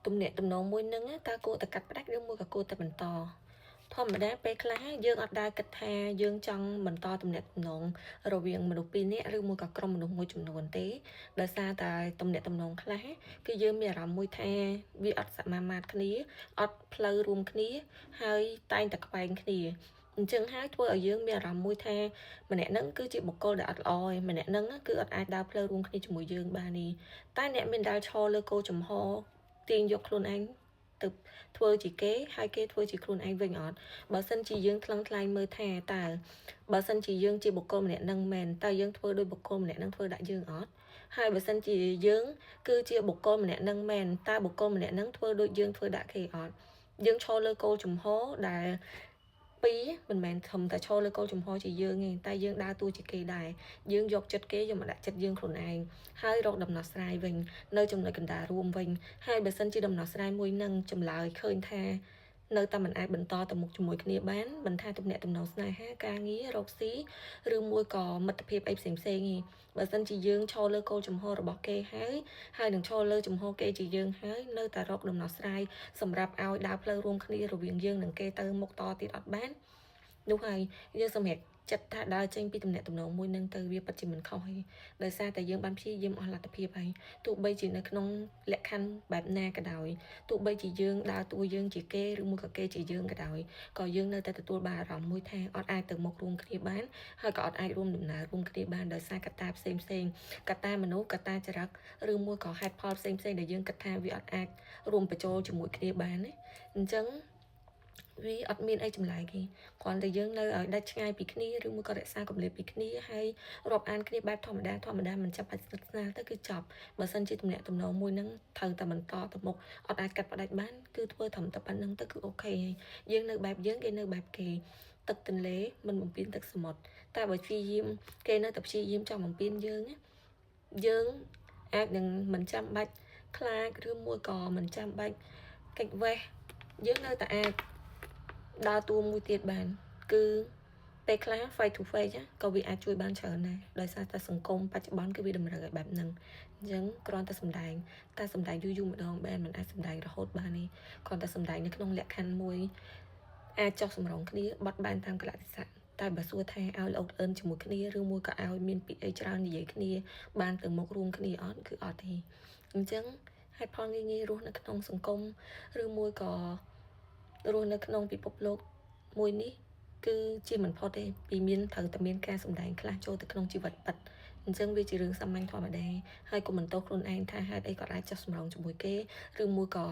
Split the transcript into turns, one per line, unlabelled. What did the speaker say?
ទំនាក់ទំនងមួយនឹងតើគួរតែកាត់ផ្ដាច់ឬមួយក៏គួរតែបន្តធម្មតាពេលខ្លះយើងអត់ដែលគិតថាយើងចង់បន្តទំនាក់ទំនងរវាងមនុស្សពីរនាក់ឬមួយក៏ក្រុមមនុស្សមួយចំនួនទេដោយសារតែទំនាក់ទំនងខ្លះគឺយើងមានអារម្មណ៍មួយថាវាអត់សមាមាត្រគ្នាអត់ផ្លូវរួមគ្នាហើយតែងតែខ្វែងគ្នាអញ្ចឹងហើយធ្វើឲ្យយើងមានអារម្មណ៍មួយថាម្នាក់ហ្នឹងគឺជាបុគ្គលដែលអត់ល្អឯម្នាក់ហ្នឹងគឺអត់អាចដើរផ្លូវរួមគ្នាជាមួយយើងបាននេះតែអ្នកមានដែលឈរលើគោលចំហទាញយកខ្លួនឯងទៅធ្វើជាគេហើយគេធ្វើជាខ្លួនឯងវិញអត់បើសិនជាយើងថ្លឹងថ្លែងមើលថាតើបើសិនជាយើងជាបុគ្គលម្នាក់នឹងមែនតើយើងធ្វើដោយបុគ្គលម្នាក់នឹងធ្វើដាក់យើងអត់ហើយបើសិនជាយើងគឺជាបុគ្គលម្នាក់នឹងមែនតើបុគ្គលម្នាក់នឹងធ្វើដូចយើងធ្វើដាក់គេអត់យើងឈរលើគោលចំហដែលពីរមិនមែនធំតែឈរលើគោលចំហជាយើងទេតែយើងដើរតួជាគេដែរយើងយកចិត្តគេយកមកដាក់ចិត្តយើងខ្លួនឯងហើយរកដំណោះស្រាយវិញនៅចំណុចកណ្ដាលរួមវិញហើយបើសិនជាដំណោះស្រាយមួយនឹងចម្លើយឃើញថានៅតែមិនអាចបន្តទៅមុខជាមួយគ្នាបានមិនថាទំនាក់ទំនងស្នេហាការងាររកស៊ីឬមួយក៏មិត្តភាពអីផ្សេងៗទេបើសិនជាយើងឈរលើគោលចំហរបស់គេហើយនឹងឈរលើចំហគេជាយើងហើយនៅតែរកដំណោះស្រាយសម្រាប់ឲ្យដើរផ្លូវរួមគ្នារវាងយើងនិងគេទៅមុខតទៀតអត់បាននោះហើយយើងសម្រាប់ចិត្តថាដើរចេញពីទំនាក់ទំនងមួយនឹងទៅវាពិតជាមិនខុសទេដោយសារតែយើងបានព្យាយាមអស់លទ្ធភាពហើយទោះបីជានៅក្នុងលក្ខខណ្ឌបែបណាក៏ដោយទោះបីជាយើងដើរតួយើងជាគេឬមួយក៏គេជាយើងក៏ដោយក៏យើងនៅតែទទួលបានអារម្មណ៍មួយថាអត់អាចទៅមុខរួមគ្នាបានហើយក៏អត់អាចរួមដំណើររួមគ្នាបានដោយសារកត្តាផ្សេងកត្តាមនុស្សកត្តាចរិតឬមួយក៏ហេតុផលផ្សេងដែលយើងគិតថាវាអត់អាចរួមបញ្ចូលជាមួយគ្នាបានណាអញ្ចឹងវាអត់មានអីចម្លែកទេគ្រាន់តែយើងនៅឲ្យដាច់ឆ្ងាយពីគ្នាឬមួយក៏រក្សាគម្លាតពីគ្នាហើយរាប់អានគ្នាបែបធម្មតាមិនចាប់បាច់ស្និទ្ធស្នាលទៅគឺចប់បើសិនជាទំនាក់ទំនងមួយហ្នឹងត្រូវតែបន្តទៅមុខអត់អាចកាត់ផ្ដាច់បានគឺធ្វើត្រឹមតែប៉ុណ្្នឹងទៅគឺអូខេហើយយើងនៅបែបយើងគេនៅបែបគេទឹកទន្លេមិនបំពេញទឹកសមុទ្រតែបើព្យាយាមគេនៅតែព្យាយាមចង់បំពេញយើងអាចនឹងមិនចាំបាច់ខ្លាចឬមួយក៏មិនចាំបាច់កិច្ចវេះយើងនៅតែអាចដើរតួមួយទៀតបានគឺពេលខ្លះ face to face ក៏វាអាចជួយបានច្រើនដែរដោយសារតែសង្គមបច្ចុប្បន្នគឺវាតម្រូវឲ្យបែបហ្នឹងអញ្ចឹងគ្រាន់តែសម្ដែងតែសម្ដែងយូរម្ដងបែនមិនអាចសម្ដែងរហូតបានទេគ្រាន់តែសម្ដែងនៅក្នុងលក្ខខណ្ឌមួយអាចចោះសម្រងគ្នាបត់បែនតាមកលៈទេសៈតែបើសួរថាឲ្យល្អអឿនជាមួយគ្នាឬមួយក៏ឲ្យមានពាក្យអីច្រើននិយាយគ្នាបានទៅមុខរួមគ្នាអត់គឺអត់ទេអញ្ចឹងហេតុផលងាយរស់នៅក្នុងសង្គមឬមួយក៏រស់នៅក្នុងពិភពលោកមួយនេះគឺជាមិនផុតទេពីត្រូវតែមានការសម្ដែងខ្លះចូលទៅក្នុងជីវិតពិតអញ្ចឹងវាជារឿងសាមញ្ញធម្មតាហើយកុំបន្ទោសខ្លួនឯងថាហេតុអីក៏អាចចោះសម្រងជាមួយគេឬមួយក៏